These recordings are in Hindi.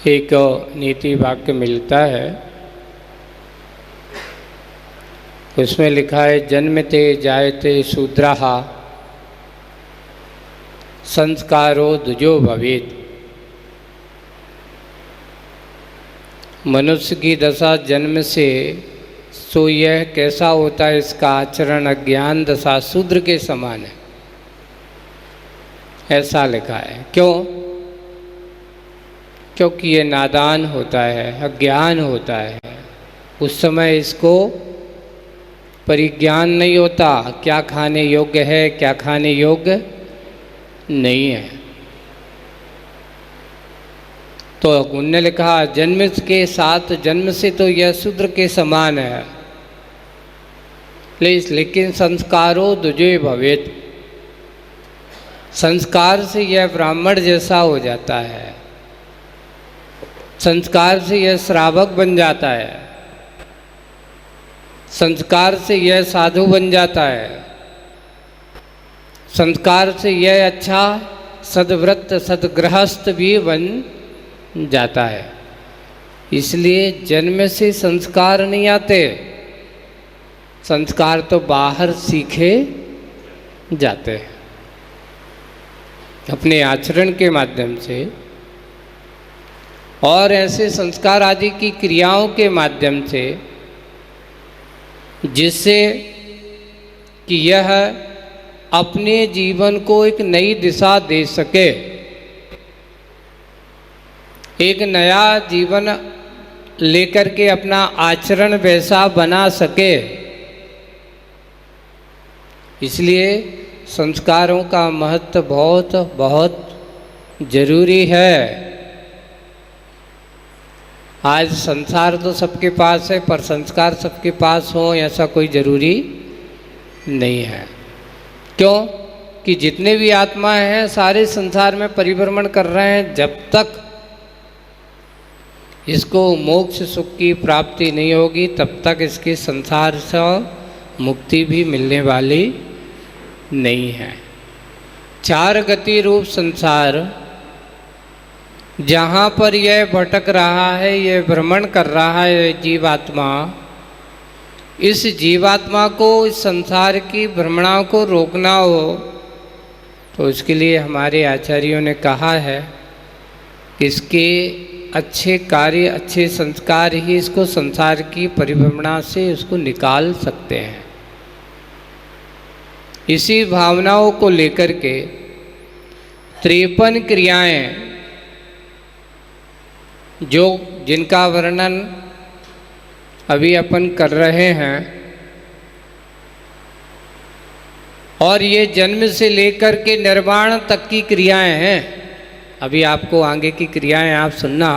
एक नीति वाक्य मिलता है, उसमें लिखा है जन्मते जायते शूद्रः संस्कारो द्विजो भवेत्। मनुष्य की दशा जन्म से सो यह कैसा होता है, इसका आचरण अज्ञान दशा शूद्र के समान है, ऐसा लिखा है। क्यों? क्योंकि ये नादान होता है, अज्ञान होता है। उस समय इसको परिज्ञान नहीं होता, क्या खाने योग्य है क्या खाने योग्य नहीं है। तो उन्होंने लिखा जन्म के साथ, जन्म से तो यह शूद्र के समान है, लेकिन संस्कारो द्विजो भवेत्। संस्कार से यह ब्राह्मण जैसा हो जाता है, संस्कार से यह श्रावक बन जाता है, संस्कार से यह साधु बन जाता है, संस्कार से यह अच्छा सद्व्रत सद्गृहस्थ भी बन जाता है। इसलिए जन्म से संस्कार नहीं आते, संस्कार तो बाहर सीखे जाते हैं अपने आचरण के माध्यम से और ऐसे संस्कार आदि की क्रियाओं के माध्यम से, जिससे कि यह अपने जीवन को एक नई दिशा दे सके, एक नया जीवन लेकर के अपना आचरण वैसा बना सके। इसलिए संस्कारों का महत्व बहुत बहुत जरूरी है। आज संसार तो सबके पास है, पर संस्कार सबके पास हो ऐसा कोई जरूरी नहीं है। क्यों? कि जितने भी आत्माएं हैं सारे संसार में परिभ्रमण कर रहे हैं, जब तक इसको मोक्ष सुख की प्राप्ति नहीं होगी तब तक इसके संसार से मुक्ति भी मिलने वाली नहीं है। चार गति रूप संसार जहाँ पर यह भटक रहा है, यह भ्रमण कर रहा है जीवात्मा, इस जीवात्मा को इस संसार की भ्रमणा को रोकना हो तो उसके लिए हमारे आचार्यों ने कहा है कि इसके अच्छे कार्य अच्छे संस्कार ही इसको संसार की परिभ्रमणा से उसको निकाल सकते हैं। इसी भावनाओं को लेकर के 53 क्रियाएं जो जिनका वर्णन अभी अपन कर रहे हैं, और ये जन्म से लेकर के निर्वाण तक की क्रियाएं हैं। अभी आपको आगे की क्रियाएं आप सुनना,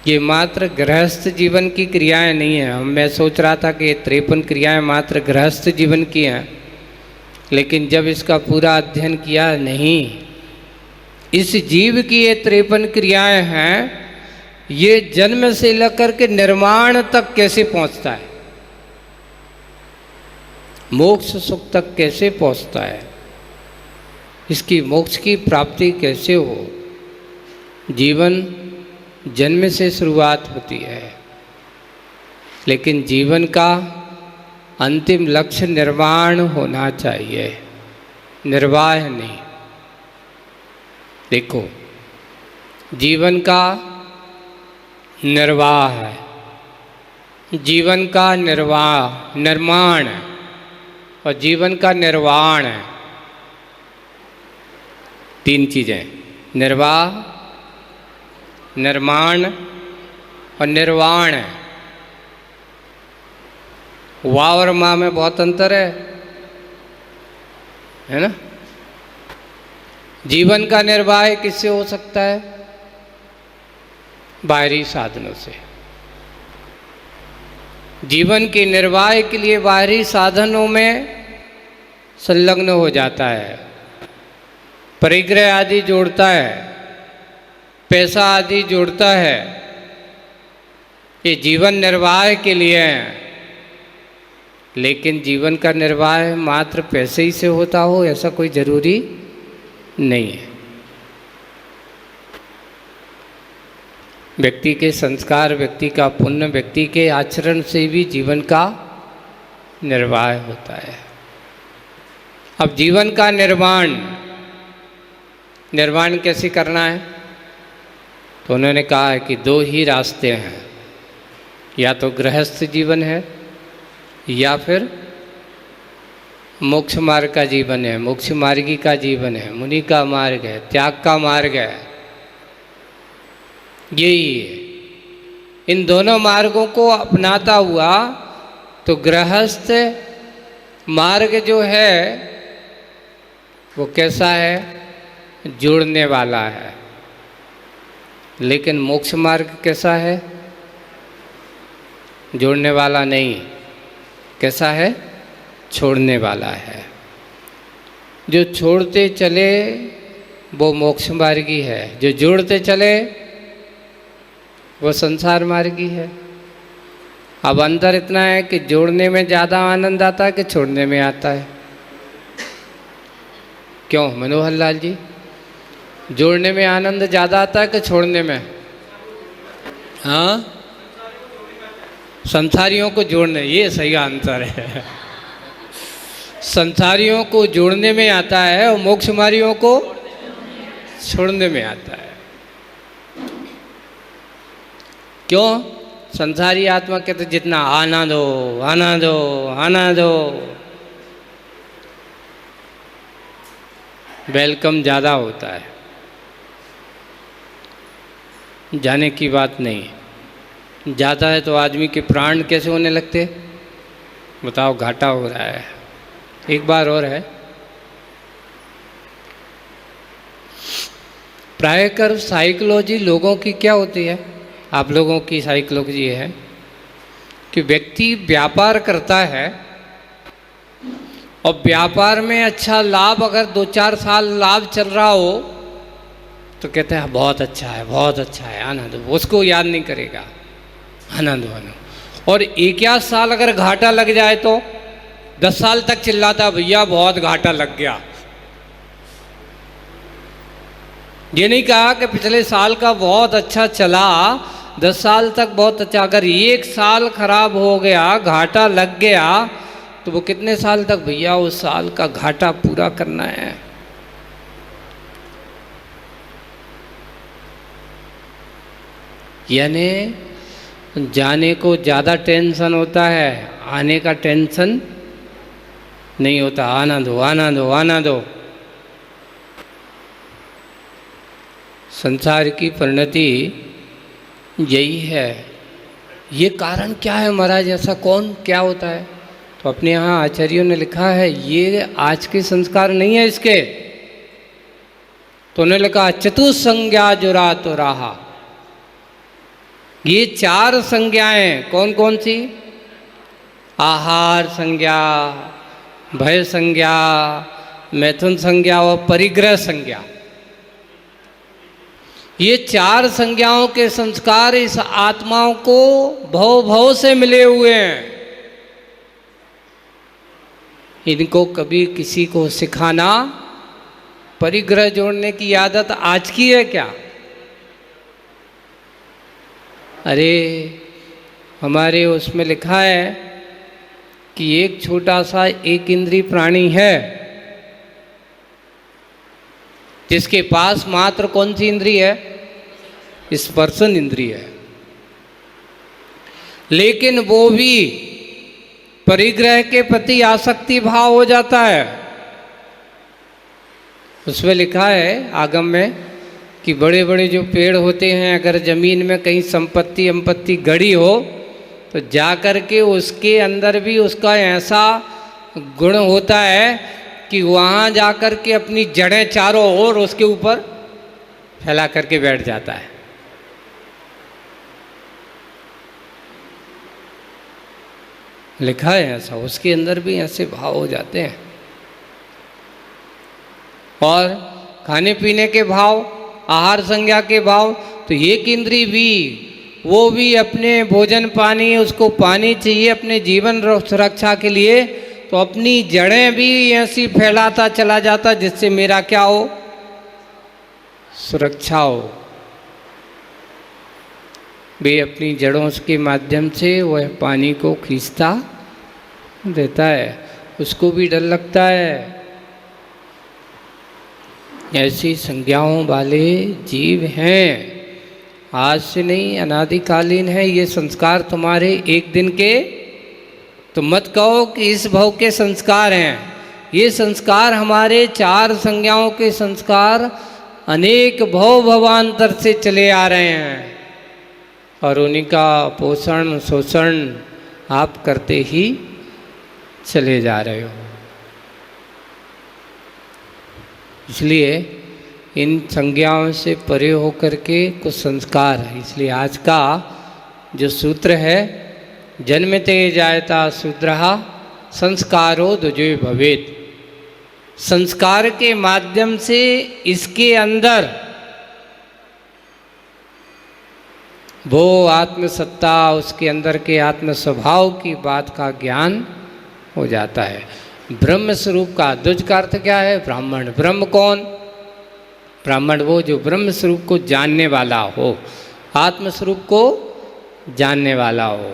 ये मात्र गृहस्थ जीवन की क्रियाएं नहीं है। मैं सोच रहा था कि ये 53 क्रियाएं मात्र गृहस्थ जीवन की हैं, लेकिन जब इसका पूरा अध्ययन किया, नहीं, इस जीव की ये 53 क्रियाएं हैं, ये जन्म से लेकर के निर्वाण तक कैसे पहुंचता है, मोक्ष सुख तक कैसे पहुंचता है, इसकी मोक्ष की प्राप्ति कैसे हो। जीवन जन्म से शुरुआत होती है, लेकिन जीवन का अंतिम लक्ष्य निर्वाण होना चाहिए, निर्वाह नहीं। देखो, जीवन का निर्वाह है, जीवन का निर्माण है और जीवन का निर्वाण है। 3 चीज़ें, निर्वाह, निर्माण और निर्वाण है। वाह और माँ में बहुत अंतर है ना। जीवन का निर्वाह किससे हो सकता है? बाहरी साधनों से। जीवन के निर्वाह के लिए बाहरी साधनों में संलग्न हो जाता है, परिग्रह आदि जोड़ता है, पैसा आदि जोड़ता है। ये जीवन निर्वाह के लिए है, लेकिन जीवन का निर्वाह मात्र पैसे ही से होता हो ऐसा कोई जरूरी नहीं है। व्यक्ति के संस्कार, व्यक्ति का पुण्य, व्यक्ति के आचरण से भी जीवन का निर्वाह होता है। अब जीवन का निर्माण कैसे करना है? तो उन्होंने कहा है कि दो ही रास्ते हैं, या तो गृहस्थ जीवन है या फिर मोक्ष मार्ग का जीवन है, मोक्ष मार्गी का जीवन है, मुनि का मार्ग है, त्याग का मार्ग है। यही है। इन दोनों मार्गों को अपनाता हुआ तो गृहस्थ मार्ग जो है वो कैसा है? जोड़ने वाला है। लेकिन मोक्ष मार्ग कैसा है? जोड़ने वाला नहीं। कैसा है? छोड़ने वाला है। जो छोड़ते चले वो मोक्ष मार्गी है, जो जोड़ते चले वो संसार मार्गी है। अब अंतर इतना है कि जोड़ने में ज़्यादा आनंद आता है कि छोड़ने में आता है? क्यों मनोहर लाल जी, जोड़ने में आनंद ज़्यादा आता है कि छोड़ने में? हाँ, संसारियों को जोड़ने, ये सही आंसर है। संसारियों को जोड़ने में आता है और मोक्षमार्गियों को छोड़ने में आता है। क्यों? संसारी आत्मा कहते जितना आनंद हो, आनंद हो, आनंद हो, वेलकम ज़्यादा होता है, जाने की बात नहीं। जाता है तो आदमी के प्राण कैसे होने लगते? बताओ, घाटा हो रहा है। एक बार और है, प्रायकर साइकोलॉजी लोगों की क्या होती है? आप लोगों की साइकोलॉजी ये है कि व्यक्ति व्यापार करता है और व्यापार में अच्छा लाभ, अगर 2-4 साल लाभ चल रहा हो तो कहते हैं बहुत अच्छा है, बहुत अच्छा है, आनंद। उसको याद नहीं करेगा, आनंद आनंद। और 1 साल अगर घाटा लग जाए तो 10 साल तक चिल्लाता, भैया बहुत घाटा लग गया। ये नहीं कहा कि पिछले साल का बहुत अच्छा चला, 10 साल तक बहुत अच्छा। अगर 1 साल खराब हो गया, घाटा लग गया, तो वो कितने साल तक? भैया उस साल का घाटा पूरा करना है। यानी जाने को ज़्यादा टेंशन होता है, आने का टेंशन नहीं होता। आनंद हो, आनंद हो, आनंद हो। संसार की परिणति यही है। ये कारण क्या है महाराज? ऐसा कौन क्या होता है? तो अपने यहाँ आचार्यों ने लिखा है, ये आज के संस्कार नहीं है इसके। तो उन्होंने लिखा चतुसंज्ञा जुरा तो रहा। ये 4 संज्ञाएं कौन कौन सी? आहार संज्ञा, भय संज्ञा, मैथुन संज्ञा और परिग्रह संज्ञा। ये 4 संज्ञाओं के संस्कार इस आत्माओं को भव भव से मिले हुए हैं। इनको कभी किसी को सिखाना, परिग्रह जोड़ने की आदत आज की है क्या? अरे हमारे उसमें लिखा है कि एक छोटा सा एक इंद्रिय प्राणी है जिसके पास मात्र कौन सी इंद्रिय है? स्पर्शन इंद्रिय है। लेकिन वो भी परिग्रह के प्रति आसक्ति भाव हो जाता है। उसमें लिखा है आगम में कि बड़े बड़े जो पेड़ होते हैं, अगर ज़मीन में कहीं संपत्ति गड़ी हो तो जा कर के उसके अंदर भी उसका ऐसा गुण होता है कि वहाँ जा कर के अपनी जड़ें चारों ओर उसके ऊपर फैला करके बैठ जाता है। लिखा है ऐसा, उसके अंदर भी ऐसे भाव हो जाते हैं। और खाने पीने के भाव, आहार संज्ञा के भाव, तो एक इंद्रिय भी, वो भी अपने भोजन पानी, उसको पानी चाहिए अपने जीवन सुरक्षा के लिए, तो अपनी जड़ें भी ऐसी फैलाता चला जाता जिससे मेरा क्या हो? सुरक्षा हो। वे अपनी जड़ों के माध्यम से वह पानी को खींचता रहता है, उसको भी डर लगता है। ऐसी संज्ञाओं वाले जीव हैं, आज से नहीं, अनादिकालीन है ये संस्कार तुम्हारे एक दिन के। तो मत कहो कि इस भव के संस्कार हैं, ये संस्कार हमारे चार संज्ञाओं के संस्कार अनेक भव भवांतर से चले आ रहे हैं, और उन्हीं का पोषण शोषण आप करते ही चले जा रहे हो। इसलिए इन संज्ञाओं से परे होकर के कुछ संस्कार है। इसलिए आज का जो सूत्र है, जन्मते जायता शूद्रः संस्कारो द्विजो भवेत्। संस्कार के माध्यम से इसके अंदर वो आत्मसत्ता, उसके अंदर के आत्म स्वभाव की बात का ज्ञान हो जाता है। ब्रह्म स्वरूप का द्विज का अर्थ क्या है? ब्राह्मण। ब्रह्म कौन? ब्राह्मण वो जो ब्रह्म स्वरूप को जानने वाला हो, आत्म स्वरूप को जानने वाला हो।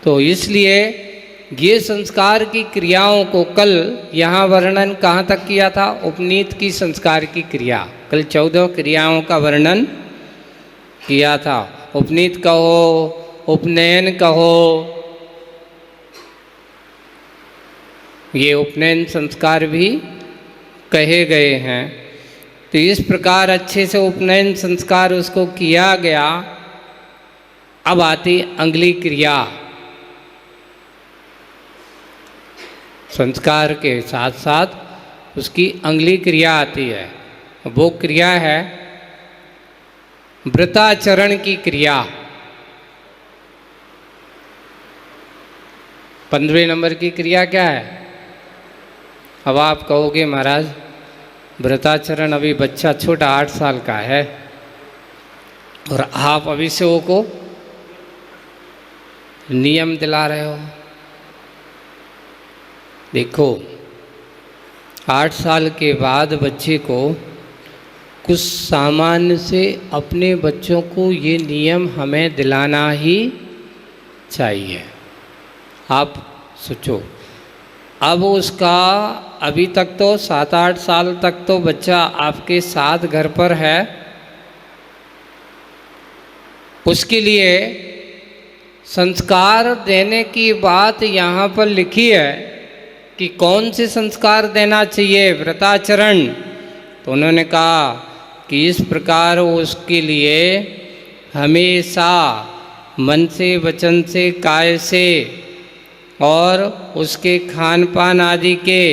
तो इसलिए ये संस्कार की क्रियाओं को कल यहाँ वर्णन कहाँ तक किया था? उपनीत की संस्कार की क्रिया। कल 14 क्रियाओं का वर्णन किया था। उपनीत कहो, उपनयन कहो, ये उपनयन संस्कार भी कहे गए हैं। तो इस प्रकार अच्छे से उपनयन संस्कार उसको किया गया। अब आती अंगली क्रिया। संस्कार के साथ साथ उसकी अंगली क्रिया आती है। वो क्रिया है व्रताचरण की क्रिया। 15वें नंबर की क्रिया क्या है? अब आप कहोगे महाराज व्रताचरण, अभी बच्चा छोटा 8 साल का है और आप अभी से वो को नियम दिला रहे हो। देखो, 8 साल के बाद बच्चे को कुछ सामान्य से अपने बच्चों को ये नियम हमें दिलाना ही चाहिए। आप सोचो, अब उसका अभी तक तो 7-8 साल तक तो बच्चा आपके साथ घर पर है, उसके लिए संस्कार देने की बात यहाँ पर लिखी है कि कौन से संस्कार देना चाहिए? व्रताचरण। तो उन्होंने कहा कि इस प्रकार उसके लिए हमेशा मन से, वचन से, काय से और उसके खान पान आदि के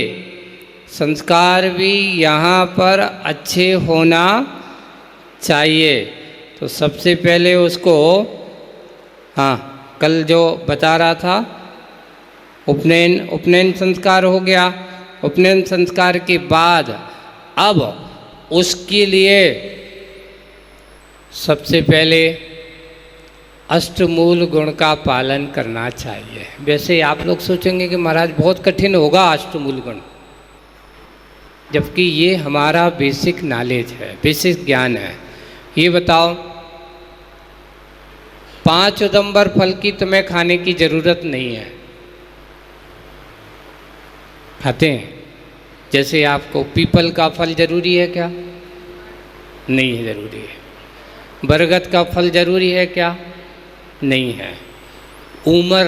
संस्कार भी यहाँ पर अच्छे होना चाहिए। तो सबसे पहले उसको, हाँ, कल जो बता रहा था, उपनयन संस्कार हो गया। उपनयन संस्कार के बाद अब उसके लिए सबसे पहले अष्टमूल गुण का पालन करना चाहिए। वैसे आप लोग सोचेंगे कि महाराज बहुत कठिन होगा अष्टमूल गुण, जबकि ये हमारा बेसिक नॉलेज है, बेसिक ज्ञान है। ये बताओ, 5 उदंबर फल की तुम्हें खाने की जरूरत नहीं है, खाते हैं? जैसे आपको पीपल का फल जरूरी है क्या? नहीं है, जरूरी है। बरगद का फल जरूरी है क्या? नहीं है। ऊमर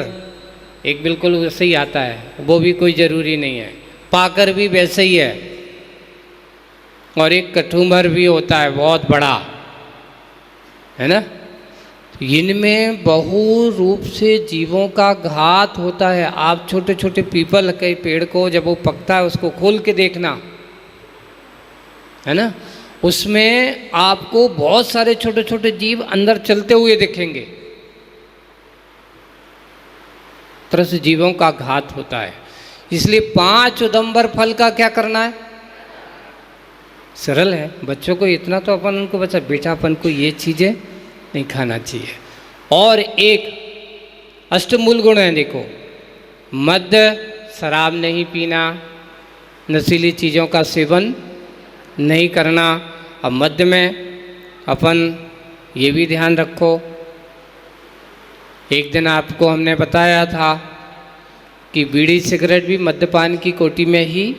एक बिल्कुल वैसे ही आता है, वो भी कोई ज़रूरी नहीं है। पाकर भी वैसे ही है। और एक कठुमर भी होता है बहुत बड़ा, है ना? इनमें बहु रूप से जीवों का घात होता है। आप छोटे छोटे पीपल के पेड़ को जब वो पकता है उसको खोल के देखना, है ना, उसमें आपको बहुत सारे छोटे छोटे जीव अंदर चलते हुए दिखेंगे। तरह से जीवों का घात होता है। इसलिए 5 उदंबर फल का क्या करना है? सरल है। बच्चों को इतना तो अपन उनको बच्चा बेटापन को ये चीज़ें नहीं खाना चाहिए। और एक अष्टमूल गुण है, देखो, मद्य, शराब नहीं पीना, नशीली चीज़ों का सेवन नहीं करना। अब मध्य में अपन ये भी ध्यान रखो एक दिन आपको हमने बताया था कि बीड़ी सिगरेट भी मद्यपान की कोटि में ही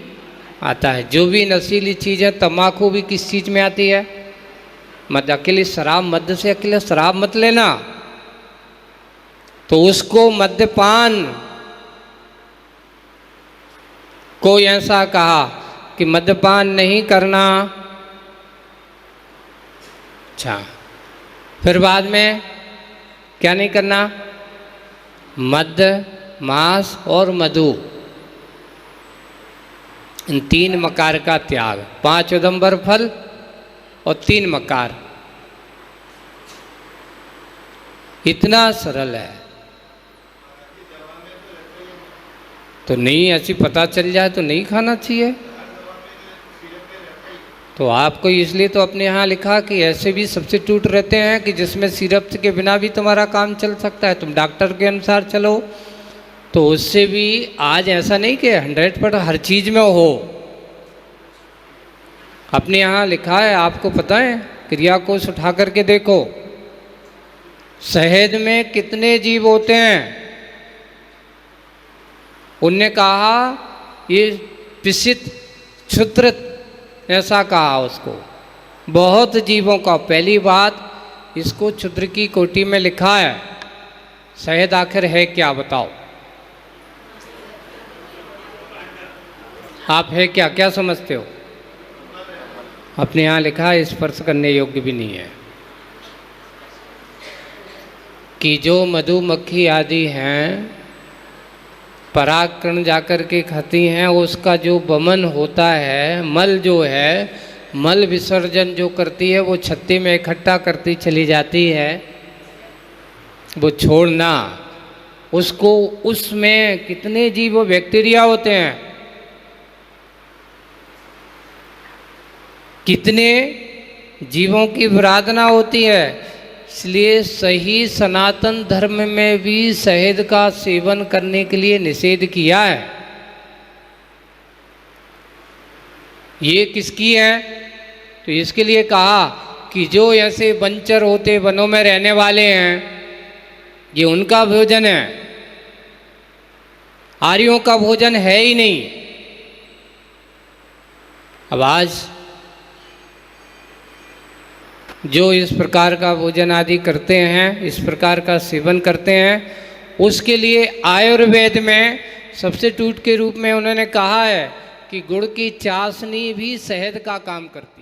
आता है। जो भी नशीली चीज़ है, तम्बाकू भी किस चीज़ में आती है? मध्य। अकेली शराब, मध्य से अकेले शराब मत लेना। तो उसको मद्यपान कोई ऐसा कहा कि मद्यपान नहीं करना। अच्छा, फिर बाद में क्या नहीं करना? मद्य, मांस और मधु, इन 3 मकार का त्याग। 5 उदंबर फल और 3 मकार। इतना सरल है। तो नहीं, ऐसी पता चल जाए तो नहीं खाना चाहिए। तो आपको इसलिए तो अपने यहाँ लिखा कि ऐसे भी सब्स्टिट्यूट रहते हैं कि जिसमें सिरप के बिना भी तुम्हारा काम चल सकता है। तुम डॉक्टर के अनुसार चलो तो उससे भी। आज ऐसा नहीं कि 100% हर चीज़ में हो। अपने यहाँ लिखा है, आपको पता है, क्रिया कोश उठा करके देखो, शहद में कितने जीव होते हैं। उनने कहा ये पिशित क्षुद्र, ऐसा कहा उसको, बहुत जीवों का। पहली बात, इसको क्षुद्र की कोटि में लिखा है। शहद आखिर है क्या, बताओ आप? है क्या? क्या समझते हो? अपने यहाँ लिखा है स्पर्श करने योग्य भी नहीं है। कि जो मधुमक्खी आदि हैं, परागकण जाकर के खाती हैं, उसका जो वमन होता है, मल जो है, मल विसर्जन जो करती है वो छत्ते में इकट्ठा करती चली जाती है। वो छोड़ना उसको, उसमें कितने जीव बैक्टीरिया होते हैं, कितने जीवों की विराधना होती है। इसलिए सही सनातन धर्म में भी शहद का सेवन करने के लिए निषेध किया है। ये किसकी है? तो इसके लिए कहा कि जो ऐसे वंचर होते, वनों में रहने वाले हैं, ये उनका भोजन है, आर्यों का भोजन है ही नहीं। अब आज जो इस प्रकार का भोजन आदि करते हैं, इस प्रकार का सेवन करते हैं, उसके लिए आयुर्वेद में सब्स्टिट्यूट के रूप में उन्होंने कहा है कि गुड़ की चाशनी भी शहद का काम करती है।